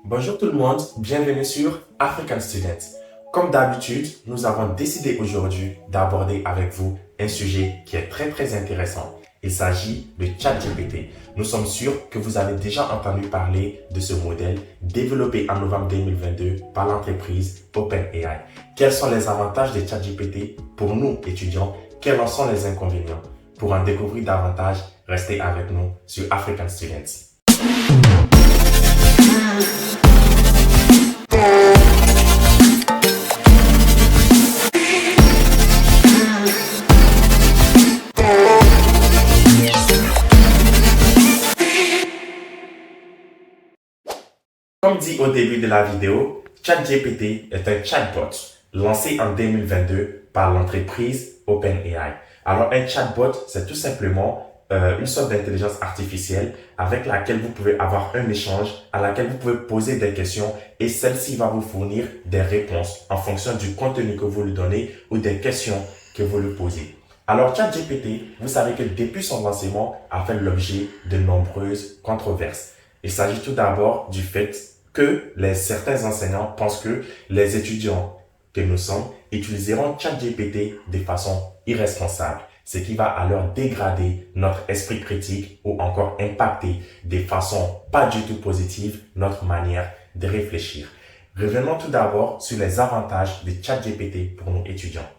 Bonjour tout le monde, bienvenue sur African Students. Comme d'habitude, nous avons décidé aujourd'hui d'aborder avec vous un sujet qui est très intéressant. Il s'agit de ChatGPT. Nous sommes sûrs que vous avez déjà entendu parler de ce modèle développé en novembre 2022 par l'entreprise OpenAI. Quels sont les avantages de ChatGPT pour nous étudiants? Quels en sont les inconvénients? Pour en découvrir davantage, restez avec nous sur African Students. Comme dit au début de la vidéo, ChatGPT est un chatbot lancé en 2022 par l'entreprise OpenAI. Alors un chatbot, c'est tout simplement une sorte d'intelligence artificielle avec laquelle vous pouvez avoir un échange, à laquelle vous pouvez poser des questions et celle-ci va vous fournir des réponses en fonction du contenu que vous lui donnez ou des questions que vous lui posez. Alors ChatGPT, vous savez que depuis son lancement, a fait l'objet de nombreuses controverses. Il s'agit tout d'abord du fait que certains enseignants pensent que les étudiants que nous sommes utiliseront ChatGPT de façon irresponsable, ce qui va alors dégrader notre esprit critique ou encore impacter de façon pas du tout positive notre manière de réfléchir. Revenons tout d'abord sur les avantages de ChatGPT pour nous étudiants.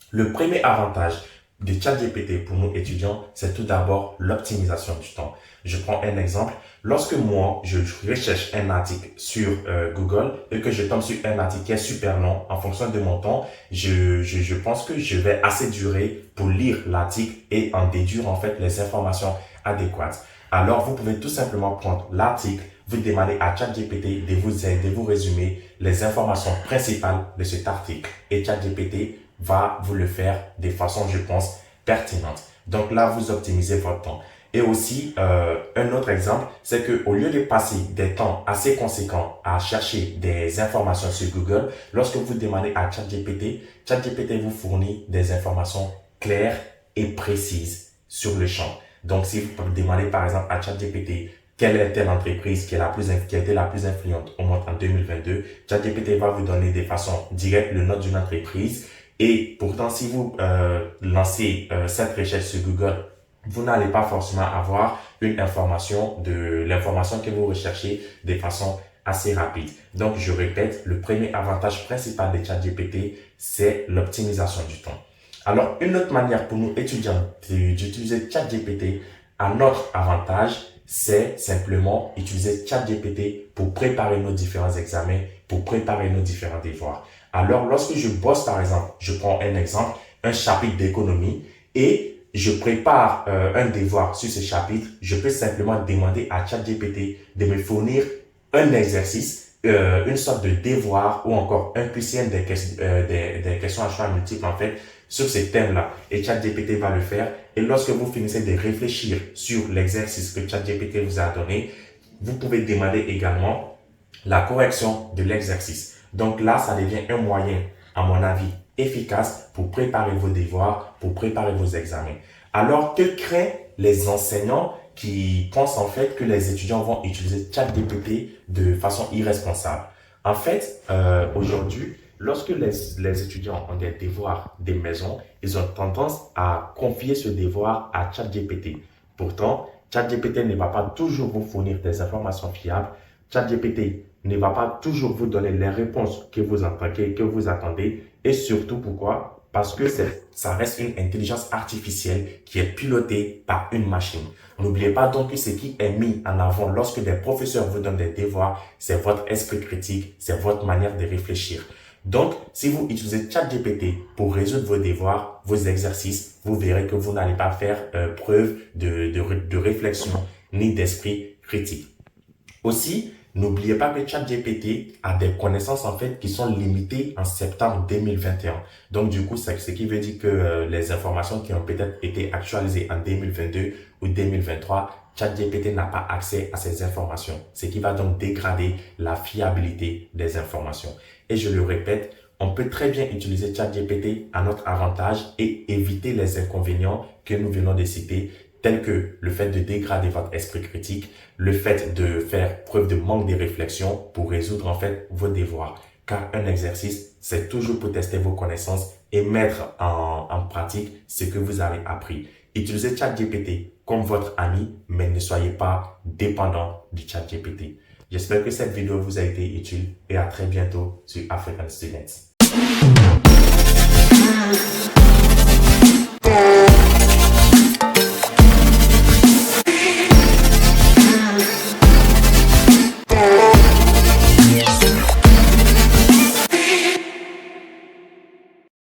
Le premier avantage de ChatGPT pour nous étudiants, c'est tout d'abord l'optimisation du temps. Je prends un exemple. Lorsque moi, je recherche un article sur Google et que je tombe sur un article qui est super long, en fonction de mon temps, je pense que je vais assez durer pour lire l'article et en déduire en fait les informations adéquates. Alors, vous pouvez tout simplement prendre l'article, vous demandez à ChatGPT de vous résumer les informations principales de cet article et ChatGPT va vous le faire de façon, je pense, pertinente. Donc là, vous optimisez votre temps. Et aussi, un autre exemple, c'est que au lieu de passer des temps assez conséquents à chercher des informations sur Google, lorsque vous demandez à ChatGPT, ChatGPT vous fournit des informations claires et précises sur le champ. Donc, si vous demandez par exemple à ChatGPT quelle est telle entreprise qui a été la plus influente au monde en 2022, ChatGPT va vous donner de façon directe le nom d'une entreprise. Et pourtant, si vous lancez cette recherche sur Google, vous n'allez pas forcément avoir une information de l'information que vous recherchez de façon assez rapide. Donc, je répète, le premier avantage principal de ChatGPT, c'est l'optimisation du temps. Alors, une autre manière pour nous étudiants d'utiliser ChatGPT à notre avantage, c'est simplement utiliser ChatGPT pour préparer nos différents examens, pour préparer nos différents devoirs. Alors, lorsque je bosse, par exemple, je prends un exemple, un chapitre d'économie et je prépare un devoir sur ce chapitre, je peux simplement demander à ChatGPT de me fournir un exercice, une sorte de devoir ou encore un QCM des questions à choix multiples en fait sur ces thèmes-là. Et ChatGPT va le faire. Et lorsque vous finissez de réfléchir sur l'exercice que ChatGPT vous a donné, vous pouvez demander également la correction de l'exercice. Donc là, ça devient un moyen, à mon avis, efficace pour préparer vos devoirs, pour préparer vos examens. Alors, que créent les enseignants qui pensent en fait que les étudiants vont utiliser ChatGPT de façon irresponsable? En fait, aujourd'hui, lorsque les étudiants ont des devoirs des maisons, ils ont tendance à confier ce devoir à ChatGPT. Pourtant, ChatGPT ne va pas toujours vous fournir des informations fiables. ChatGPT ne va pas toujours vous donner les réponses que vous attendez. Et surtout, pourquoi? Parce que ça reste une intelligence artificielle qui est pilotée par une machine. N'oubliez pas donc que ce qui est mis en avant lorsque des professeurs vous donnent des devoirs, c'est votre esprit critique, c'est votre manière de réfléchir. Donc, si vous utilisez ChatGPT pour résoudre vos devoirs, vos exercices, vous verrez que vous n'allez pas faire preuve de réflexion ni d'esprit critique. Aussi, n'oubliez pas que ChatGPT a des connaissances en fait qui sont limitées en septembre 2021. Donc du coup, c'est ce qui veut dire que les informations qui ont peut-être été actualisées en 2022 ou 2023, ChatGPT n'a pas accès à ces informations, ce qui va donc dégrader la fiabilité des informations. Et je le répète, on peut très bien utiliser ChatGPT à notre avantage et éviter les inconvénients que nous venons de citer tels que le fait de dégrader votre esprit critique, le fait de faire preuve de manque de réflexion pour résoudre en fait vos devoirs. Car un exercice, c'est toujours pour tester vos connaissances et mettre en pratique ce que vous avez appris. Utilisez ChatGPT comme votre ami, mais ne soyez pas dépendant du ChatGPT. J'espère que cette vidéo vous a été utile et à très bientôt sur African Students.